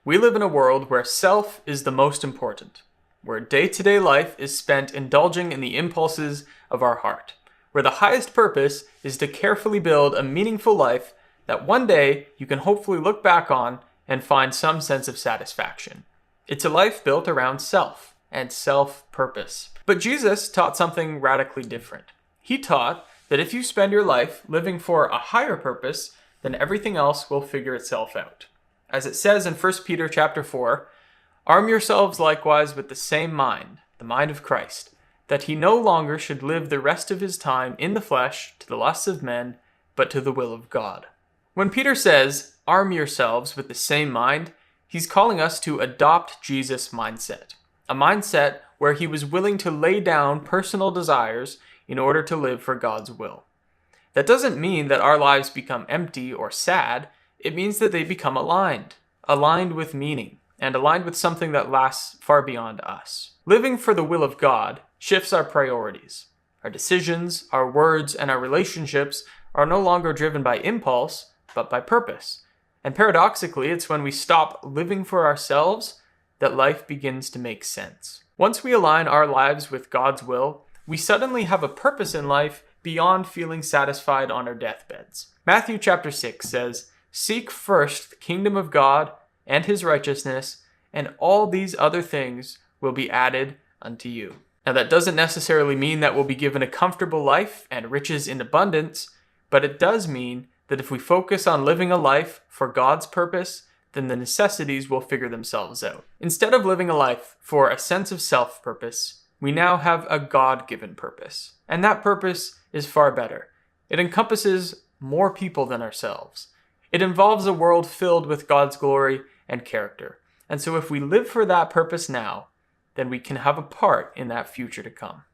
We live in a world where self is the most important, where day-to-day life is spent indulging in the impulses of our heart, where the highest purpose is to carefully build a meaningful life that one day you can hopefully look back on and find some sense of satisfaction. It's a life built around self and self-purpose. But Jesus taught something radically different. He taught that if you spend your life living for a higher purpose, then everything else will figure itself out. As it says in 1 Peter chapter 4, "Arm yourselves likewise with the same mind, the mind of Christ, that he no longer should live the rest of his time in the flesh to the lusts of men, but to the will of God." When Peter says, "Arm yourselves with the same mind," he's calling us to adopt Jesus' mindset. A mindset where he was willing to lay down personal desires in order to live for God's will. That doesn't mean that our lives become empty or sad. It means that they become aligned with meaning, and aligned with something that lasts far beyond us. Living for the will of God shifts our priorities. Our decisions, our words, and our relationships are no longer driven by impulse, but by purpose. And paradoxically, it's when we stop living for ourselves that life begins to make sense. Once we align our lives with God's will, we suddenly have a purpose in life beyond feeling satisfied on our deathbeds. Matthew chapter 6 says, "Seek first the kingdom of God and his righteousness, and all these other things will be added unto you." Now that doesn't necessarily mean that we'll be given a comfortable life and riches in abundance, but it does mean that if we focus on living a life for God's purpose, then the necessities will figure themselves out. Instead of living a life for a sense of self-purpose, we now have a God-given purpose. And that purpose is far better. It encompasses more people than ourselves. It involves a world filled with God's glory and character. And so if we live for that purpose now, then we can have a part in that future to come.